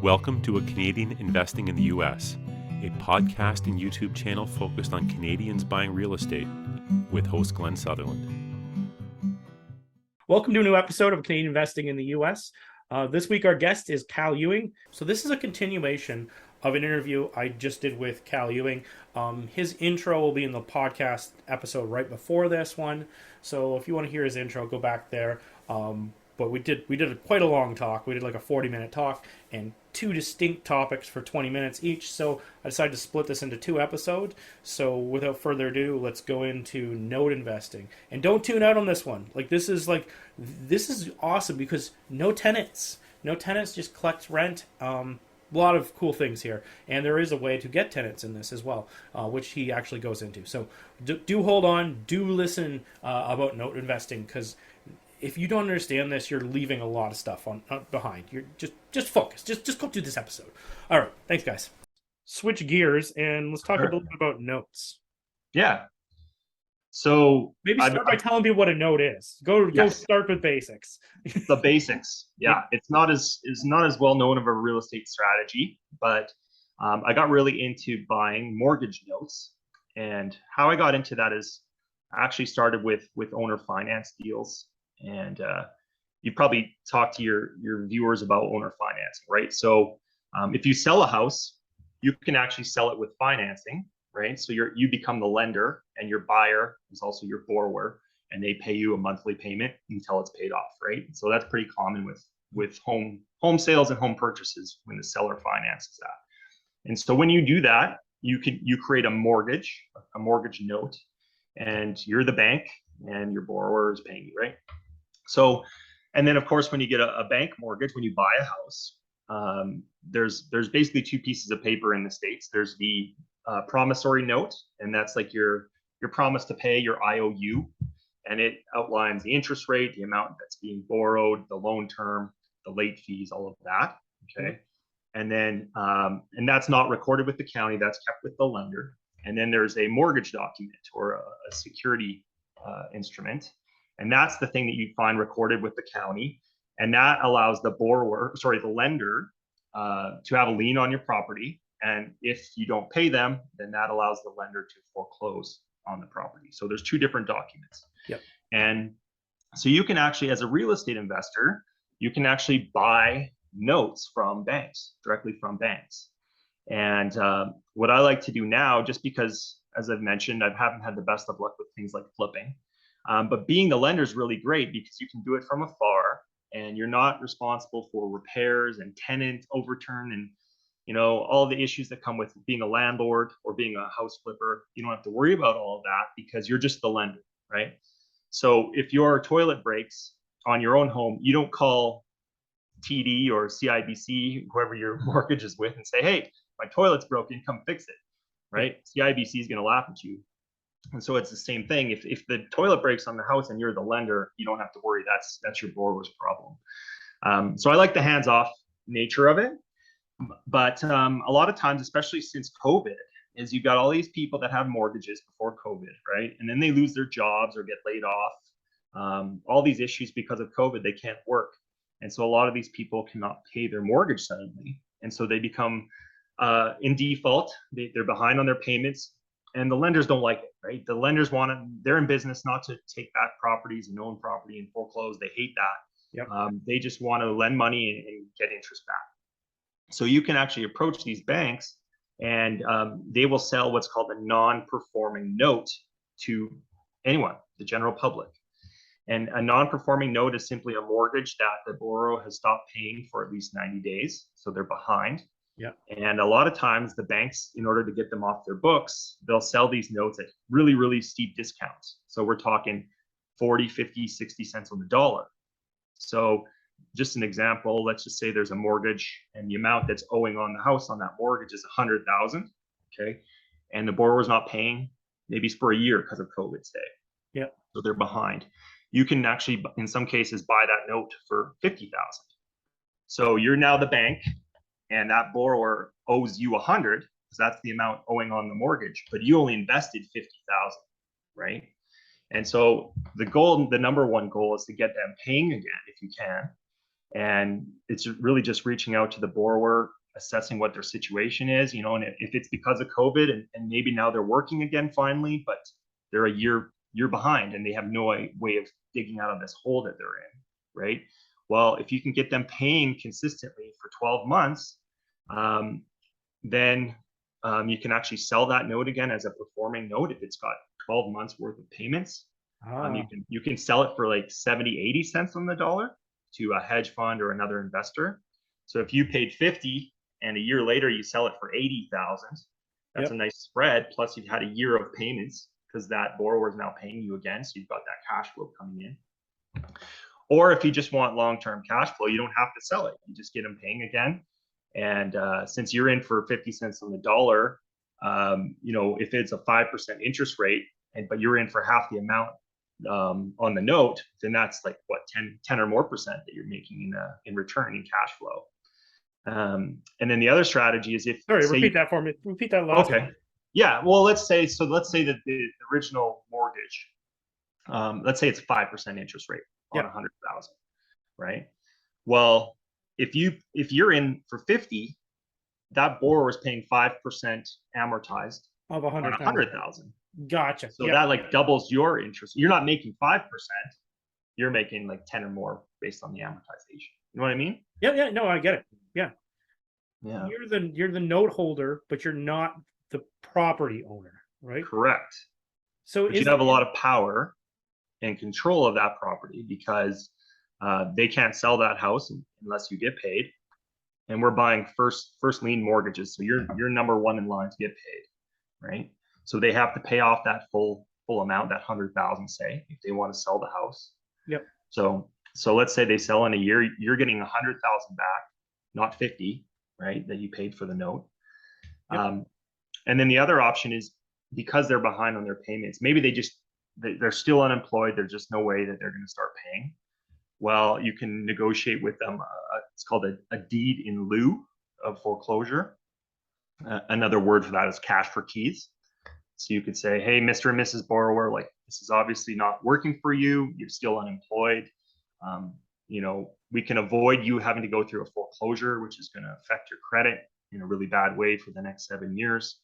Welcome to A Canadian Investing in the U.S., a podcast and YouTube channel focused on Canadians buying real estate with host Glenn Sutherland. Welcome to a new episode of Canadian Investing in the U.S. This week our guest is Cal Ewing. So this is a continuation of an interview I just did with Cal Ewing. His intro will be in the podcast episode right before this one. So if you want to hear his intro, go back there. But we did quite a long talk. We did like a 40-minute talk and two distinct topics for 20 minutes each. So I decided to split this into two episodes. So without further ado, let's go into note investing. And don't tune out on this one. This is awesome because no tenants, just collects rent. A lot of cool things here, and there is a way to get tenants in this as well, which he actually goes into. So do hold on, do listen about note investing, because if you don't understand this, you're leaving a lot of stuff behind. You're just focus. Just go through this episode. All right, thanks, guys. Switch gears and let's talk a little bit about notes. Yeah. So maybe start by telling people what a note is. Go start with basics. The basics. Yeah, it's not as well known of a real estate strategy, but I got really into buying mortgage notes, and how I got into that is I actually started with owner finance deals. And you probably talk to your viewers about owner financing, right? So if you sell a house, you can actually sell it with financing, right? So you become the lender, and your buyer is also your borrower, and they pay you a monthly payment until it's paid off, right? So that's pretty common with home sales and home purchases when the seller finances that. And so when you do that, you create a mortgage note, and you're the bank, and your borrower is paying you, right? So, and then of course, when you get a bank mortgage, when you buy a house, there's basically two pieces of paper in the States. There's the promissory note, and that's like your promise to pay, your IOU, and it outlines the interest rate, the amount that's being borrowed, the loan term, the late fees, all of that. Okay. And then, and that's not recorded with the county, that's kept with the lender. And then there's a mortgage document or a security instrument. And that's the thing that you find recorded with the county. And that allows the lender to have a lien on your property. And if you don't pay them, then that allows the lender to foreclose on the property. So there's two different documents. Yep. And so you can actually, as a real estate investor, you can actually buy notes from banks, directly from banks. And what I like to do now, just because, as I've mentioned, I haven't had the best of luck with things like flipping. But being the lender is really great because you can do it from afar, and you're not responsible for repairs and tenant overturn and all the issues that come with being a landlord or being a house flipper. You don't have to worry about all of that because you're just the lender, right? So if your toilet breaks on your own home, you don't call TD or CIBC, whoever your mortgage is with, and say, "Hey, my toilet's broken, come fix it," right? CIBC is going to laugh at you. And so it's the same thing. If the toilet breaks on the house and you're the lender, you don't have to worry. That's your borrower's problem. So I like the hands-off nature of it. But a lot of times, especially since COVID, is you've got all these people that have mortgages before COVID, right? And then they lose their jobs or get laid off. All these issues because of COVID, they can't work. And so a lot of these people cannot pay their mortgage suddenly. And so they become in default. They're behind on their payments. And the lenders don't like it, right? The lenders they're in business not to take back properties and own property and foreclose. They hate that. Yep. They just want to lend money and get interest back. So you can actually approach these banks, and they will sell what's called a non-performing note to anyone, the general public. And a non-performing note is simply a mortgage that the borrower has stopped paying for at least 90 days. So they're behind. Yeah. And a lot of times the banks, in order to get them off their books, they'll sell these notes at really, really steep discounts. So we're talking 40, 50, 60 cents on the dollar. So just an example, let's just say there's a mortgage and the amount that's owing on the house on that mortgage is 100,000. Okay. And the borrower's not paying, maybe it's for a year because of COVID, say. Yeah. So they're behind. You can actually, in some cases, buy that note for 50,000. So you're now the bank, and that borrower owes you 100 because that's the amount owing on the mortgage, but you only invested 50,000, right? And so the number one goal is to get them paying again if you can. And it's really just reaching out to the borrower, assessing what their situation is, and if it's because of COVID and maybe now they're working again finally, but they're a year behind and they have no way of digging out of this hole that they're in, right? Well, if you can get them paying consistently for 12 months, then you can actually sell that note again as a performing note if it's got 12 months worth of payments. You can sell it for like 70, 80 cents on the dollar to a hedge fund or another investor. So if you paid 50 and a year later you sell it for 80,000, that's a nice spread. Plus you've had a year of payments because that borrower is now paying you again. So you've got that cash flow coming in. Or if you just want long-term cash flow, you don't have to sell it. You just get them paying again. And since you're in for 50 cents on the dollar, if it's a 5% interest rate, but you're in for half the amount on the note, then that's like what 10 or more percent that you're making in return in cash flow. And then the other strategy is repeat that for me. Repeat that last one. Yeah, well, let's say that the original mortgage, let's say it's 5% interest rate on 100,000, right? Well, if you're in for 50, that borrower is paying 5% amortized of on 100,000. Gotcha. So that like doubles your interest. You're not making 5%. You're making like 10 or more based on the amortization. You know what I mean? Yeah. No, I get it. Yeah. You're the note holder, but you're not the property owner, right? Correct. So you have a lot of power and control of that property because they can't sell that house unless you get paid. And we're buying first lien mortgages, so you're number one in line to get paid, right? So they have to pay off that full amount, that 100,000, say, if they want to sell the house. Yep. So let's say they sell in a year, you're getting 100,000 back, not 50, right? That you paid for the note. Yep. And then the other option is because they're behind on their payments, maybe they're still unemployed. There's just no way that they're going to start paying. Well, you can negotiate with them. It's called a deed in lieu of foreclosure. Another word for that is cash for keys. So you could say, hey, Mr. and Mrs. Borrower, like this is obviously not working for you. You're still unemployed. We can avoid you having to go through a foreclosure, which is going to affect your credit in a really bad way for the next 7 years.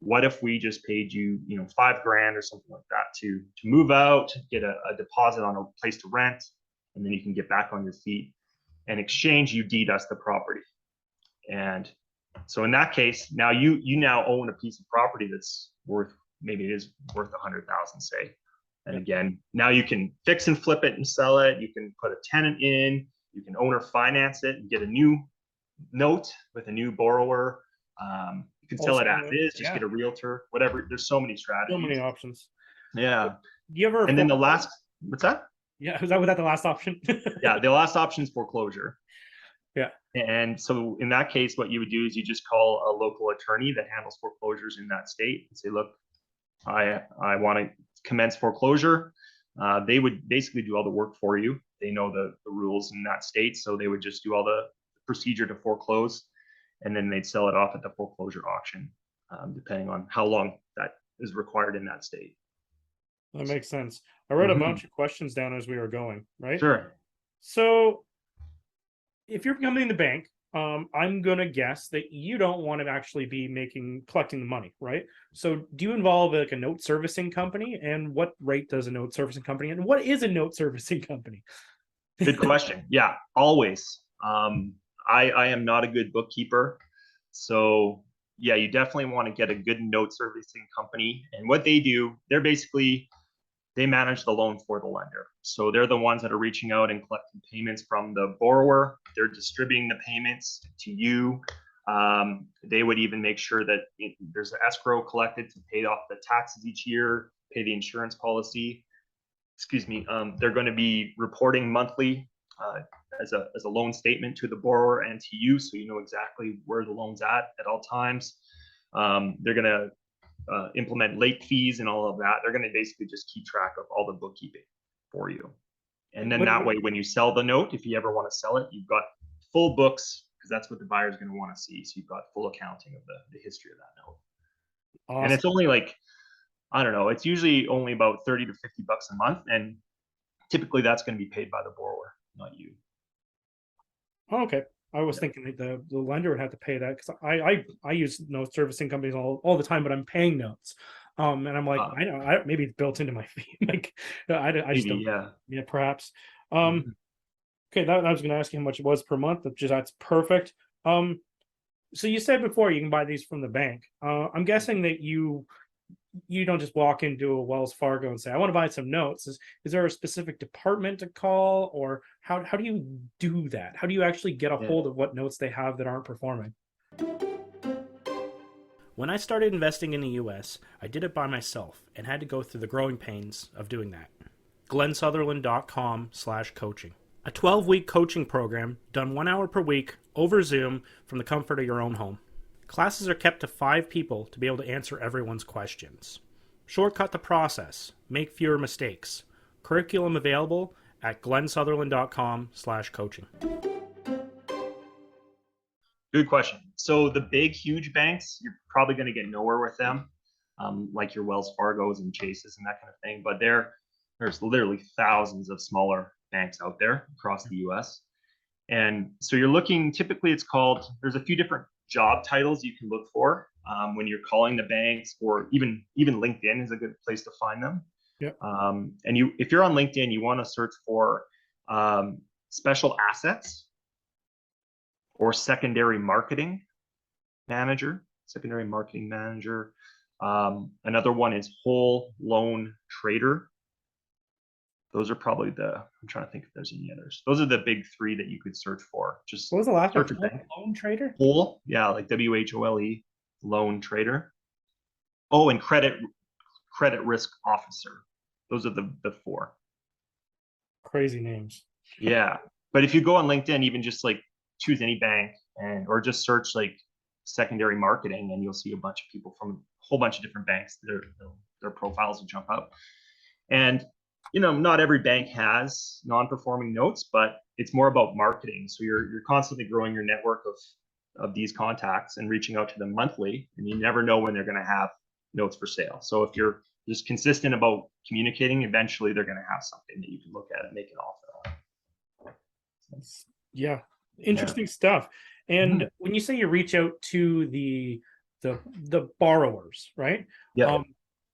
What if we just paid you, $5,000 or something like that to move out, get a deposit on a place to rent, and then you can get back on your feet. In exchange, you deed us the property. And so in that case, now you now own a piece of property that's worth, maybe it is worth 100,000, say. And again, now you can fix and flip it and sell it. You can put a tenant in. You can owner finance it and get a new note with a new borrower. You can sell it as is, just get a realtor, whatever. There's so many strategies. So many options. Yeah. Do you ever? And then the last, what's that? Yeah, was that the last option? Yeah, the last option is foreclosure. Yeah. And so in that case, what you would do is you just call a local attorney that handles foreclosures in that state and say, look, I want to commence foreclosure. They would basically do all the work for you. They know the rules in that state. So they would just do all the procedure to foreclose, and then they'd sell it off at the foreclosure auction, depending on how long that is required in that state. That makes sense. I wrote a bunch of questions down as we were going, right? Sure. So if you're coming in the bank, I'm going to guess that you don't want to actually be collecting the money, right? So do you involve like a note servicing company? And what rate does a note servicing company? And what is a note servicing company? Good question. Yeah, always. I am not a good bookkeeper. So yeah, you definitely want to get a good note servicing company. And what they do, they manage the loan for the lender. So they're the ones that are reaching out and collecting payments from the borrower. They're distributing the payments to you. They would even make sure that there's an escrow collected to pay off the taxes each year, pay the insurance policy. They're going to be reporting monthly as a loan statement to the borrower and to you, so you know exactly where the loan's at all times. They're going to implement late fees and all of that. They're going to basically just keep track of all the bookkeeping for you. And then that way, when you sell the note, if you ever want to sell it, you've got full books, because that's what the buyer's going to want to see. So you've got full accounting of the history of that note. Awesome. And it's only like, I don't know, it's usually only about $30 to $50 a month. And typically that's going to be paid by the borrower, not you. Oh, okay. I was thinking that the lender would have to pay that because I use note servicing companies all the time, but I'm paying notes. And I'm like, Uh, I know, maybe it's built into my fee. Like, I just Maybe, don't. yeah. Yeah, perhaps. Um, Mhm. okay, I was going to ask you how much it was per month. That's perfect. Um, so you said before you can buy these from the bank. I'm guessing that you don't just walk into a Wells Fargo and say, I want to buy some notes. Is there a specific department to call, or how do you do that? How do you actually get a Yeah. hold of what notes they have that aren't performing? When I started investing in the US, I did it by myself and had to go through the growing pains of doing that. GlennSutherland.com/coaching. A 12-week coaching program done 1 hour per week over Zoom from the comfort of your own home. Classes are kept to 5 people to be able to answer everyone's questions. Shortcut the process. Make fewer mistakes. Curriculum available at GlennSutherland.com/coaching. Good question. So the big, huge banks, you're probably going to get nowhere with them, like your Wells Fargo's and Chases and that kind of thing. But there's literally thousands of smaller banks out there across the U.S. And so you're looking. Typically, there's a few different job titles you can look for when you're calling the banks, or even LinkedIn is a good place to find them. Yep. And if you're on LinkedIn, you want to search for special assets or secondary marketing manager. Another one is whole loan trader. Those are probably I'm trying to think if there's any others. Those are the big 3 that you could search for. Just What was the last one? search a bank. Loan trader? Whole, yeah, like WHOLE, loan trader. Oh, and credit risk officer. Those are the 4. Crazy names. Yeah. But if you go on LinkedIn, even just like choose any bank or just search like secondary marketing, and you'll see a bunch of people from a whole bunch of different banks. Their profiles will jump up. And not every bank has non-performing notes, but it's more about marketing. So you're constantly growing your network of these contacts and reaching out to them monthly, and you never know when they're going to have notes for sale. So if you're just consistent about communicating, eventually they're going to have something that you can look at and make an offer on. Yeah, interesting stuff. And when you say you reach out to the borrowers, right? Yeah.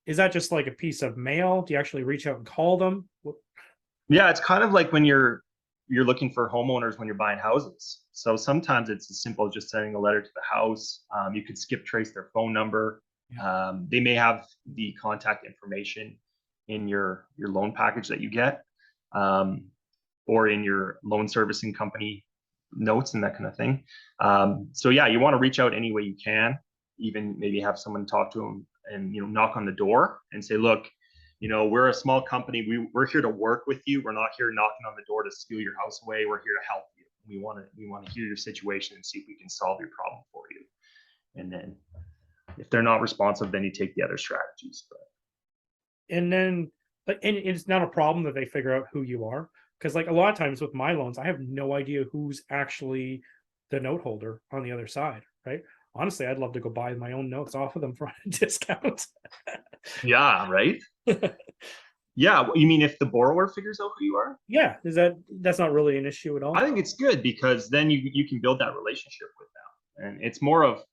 Is that just like a piece of mail? Do you actually reach out and call them? Yeah, it's kind of like when you're looking for homeowners when you're buying houses. So sometimes it's as simple as just sending a letter to the house. You could skip trace their phone number. They may have the contact information in your loan package that you get, or in your loan servicing company notes and that kind of thing. So yeah, you want to reach out any way you can. Even maybe have someone talk to them and knock on the door and say, look, we're a small company. We're here to work with you. We're not here knocking on the door to steal your house away. We're here to help you. We want to hear your situation and see if we can solve your problem for you. And then if they're not responsive, then you take the other strategies. And then, and it's not a problem that they figure out who you are, because like a lot of times with my loans, I have no idea who's actually the note holder on the other side, right? Honestly, I'd love to go buy my own notes off of them for a discount. Yeah, right. Yeah, you mean if the borrower figures out who you are? Yeah, that's not really an issue at all? I think it's good, because then you can build that relationship with them, and it's more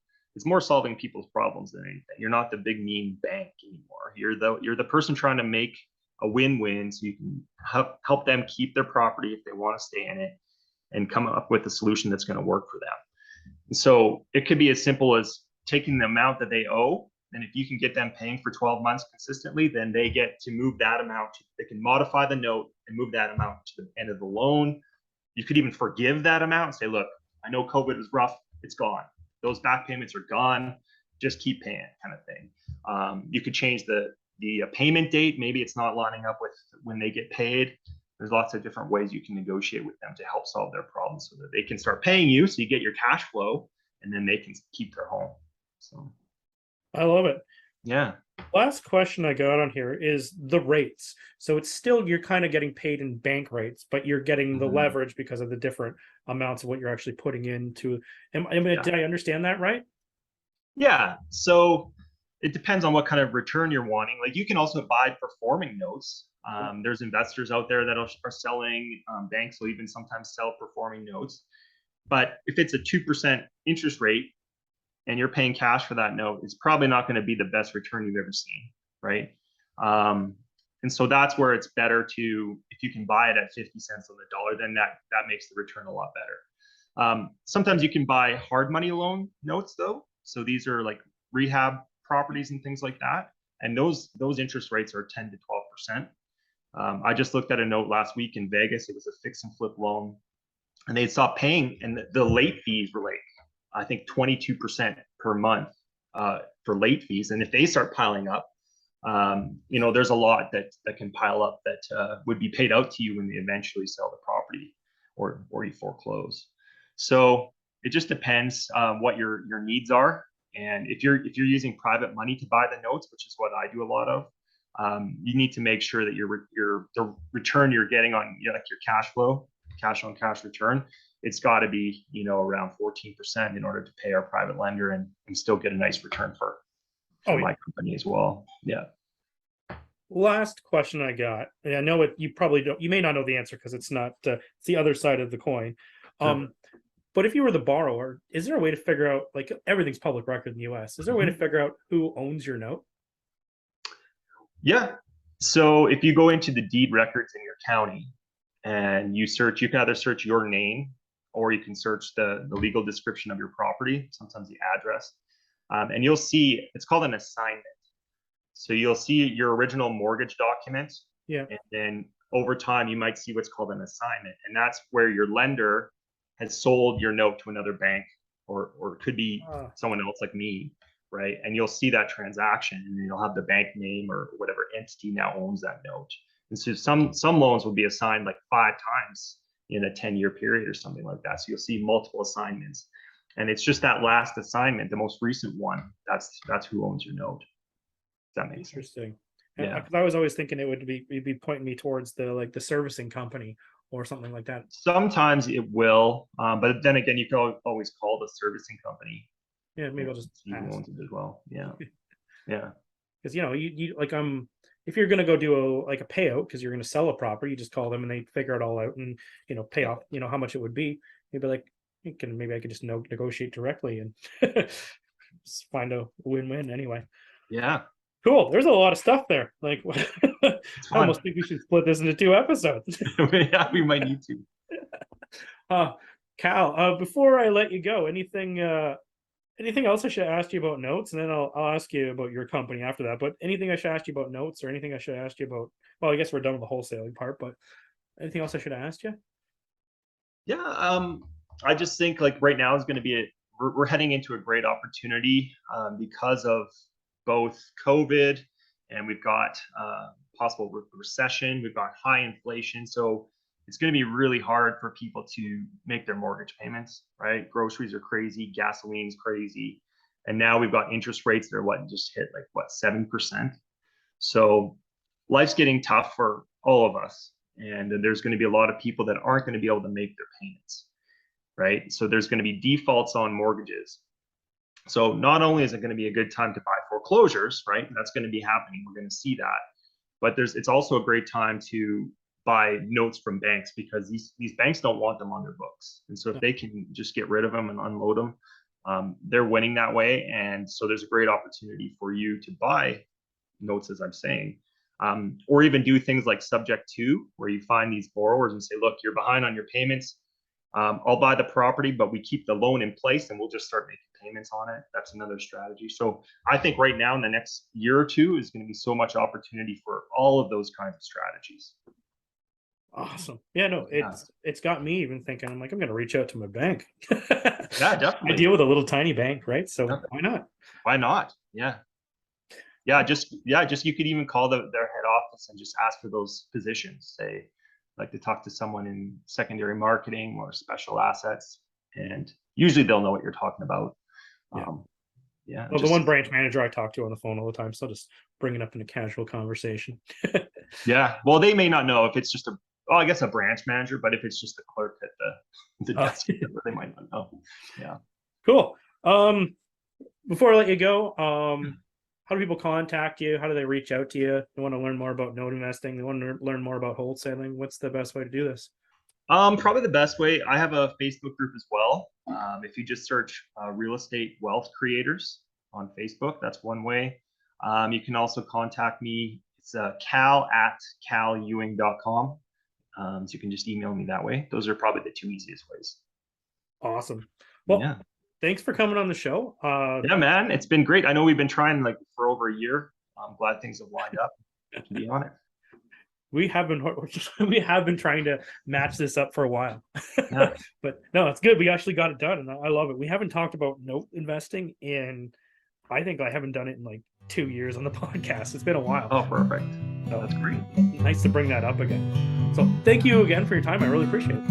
solving people's problems than anything. You're not the big mean bank anymore. You're the person trying to make a win-win, so you can help them keep their property if they want to stay in it, and come up with a solution that's going to work for them. So it could be as simple as taking the amount that they owe, and if you can get them paying for 12 months consistently, then they get to move that amount. They can modify the note and move that amount to the end of the loan. You could even forgive that amount and say, look, I know COVID was rough. It's gone. Those back payments are gone. Just keep paying, kind of thing. You could change the payment date. Maybe it's not lining up with when they get paid. There's lots of different ways you can negotiate with them to help solve their problems so that they can start paying you, so you get your cash flow, and then they can keep their home. So I love it. Yeah. Last question I got on here is the rates. So it's still, you're kind of getting paid in bank rates, but you're getting the leverage because of the different amounts of what you're actually putting into. Did I understand that right? Yeah. So it depends on what kind of return you're wanting. Like, you can also buy performing notes. There's investors out there that are selling. Banks will even sometimes sell performing notes. But if it's a 2% interest rate and you're paying cash for that note, it's probably not going to be the best return you've ever seen, right? And so that's where it's better to, if you can buy it at 50 cents on the dollar, then that makes the return a lot better. Sometimes you can buy hard money loan notes though. So these are like rehab properties and things like that. And those interest rates are 10 to 12%. I just looked at a note last week in Vegas. It was a fix and flip loan, and they stopped paying, and the late fees were like, I think 22% per month for late fees. And if they start piling up, there's a lot that can pile up that would be paid out to you when they eventually sell the property or you foreclose. So it just depends what your needs are. And if you're using private money to buy the notes, which is what I do a lot of, you need to make sure that the return you're getting on like your cash flow, cash on cash return, it's got to be around 14% in order to pay our private lender and still get a nice return for my company as well. Yeah. Last question I got, and I know you may not know the answer because it's not, it's the other side of the coin. But if you were the borrower, is there a way to figure out, like everything's public record in the US, is there a way to figure out who owns your note? Yeah. So if you go into the deed records in your county and you can either search your name or you can search the legal description of your property, sometimes the address, and you'll see, it's called an assignment. So you'll see your original mortgage document. Yeah. And then over time, you might see what's called an assignment. And that's where your lender has sold your note to another bank, or it could be someone else like me, right? And you'll see that transaction, and you'll have the bank name or whatever entity now owns that note. And so some loans will be assigned like 5 times in a 10-year period or something like that. So you'll see multiple assignments, and it's just that last assignment, the most recent one, that's who owns your note. That makes interesting. Sense. Yeah. Because I was always thinking it'd be pointing me towards the servicing company or something like that. Sometimes it will, but then again, you can always call the servicing company. Yeah, maybe I'll just ask. Owns it as well. Yeah, yeah. Because you like if you're gonna go do a payout because you're gonna sell a property, you just call them and they figure it all out and pay off how much it would be. You'd be like, maybe I could just negotiate directly and just find a win-win anyway. Yeah. Cool. There's a lot of stuff there. Like, I almost think we should split this into 2 episodes. Yeah, we might need to. Cal, before I let you go, anything else I should ask you about notes? And then I'll ask you about your company after that. But anything I should ask you about notes, or anything I should ask you about? Well, I guess we're done with the wholesaling part. But anything else I should have asked you? Yeah. I just think like right now is going to be we're heading into a great opportunity because of both COVID, and we've got possible recession, we've got high inflation. So it's going to be really hard for people to make their mortgage payments, right? Groceries are crazy, gasoline's crazy. And now we've got interest rates that are just hit 7%. So life's getting tough for all of us. And there's going to be a lot of people that aren't going to be able to make their payments, right? So there's going to be defaults on mortgages. So not only is it going to be a good time to buy foreclosures, right? That's going to be happening. We're going to see that. But it's also a great time to buy notes from banks because these banks don't want them on their books. And so if they can just get rid of them and unload them, they're winning that way. And so there's a great opportunity for you to buy notes, as I'm saying, or even do things like subject to, where you find these borrowers and say, look, you're behind on your payments. I'll buy the property, but we keep the loan in place and we'll just start making payments on it. That's another strategy. So I think right now in the next year or two is going to be so much opportunity for all of those kinds of strategies. Awesome. Yeah, no, it's got me even thinking, I'm like, I'm going to reach out to my bank. Yeah, definitely. I deal with a little tiny bank, right? So why not? Why not? Yeah. Yeah, just you could even call their head office and just ask for those positions. Say, like to talk to someone in secondary marketing or special assets, and usually they'll know what you're talking about. Yeah. Well, the one branch manager I talk to on the phone all the time, so I'll just bring it up in a casual conversation. Yeah. Well, they may not know if it's just I guess a branch manager, but if it's just the clerk at the desk, they might not know. Yeah. Cool. Before I let you go, how do people contact you? How do they reach out to you? They want to learn more about note investing. They want to learn more about wholesaling. What's the best way to do this? Probably the best way. I have a Facebook group as well. If you just search real estate wealth creators on Facebook, that's one way. You can also contact me. It's cal@calewing.com. So you can just email me that way. Those are probably the two easiest ways. Awesome. Well, Yeah. Thanks for coming on the show. Yeah, man, it's been great. I know we've been trying like for over a year. I'm glad things have lined up to be on it. We have been trying to match this up for a while. Yeah. But no, it's good. We actually got it done, and I love it. We haven't talked about note investing in, I think I haven't done it in like 2 years on the podcast. It's been a while. Oh, perfect. So That's great. nice to bring that up again. So thank you again for your time. I really appreciate it.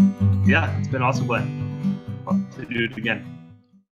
Yeah, it's been awesome, Glenn. Hope to do it again.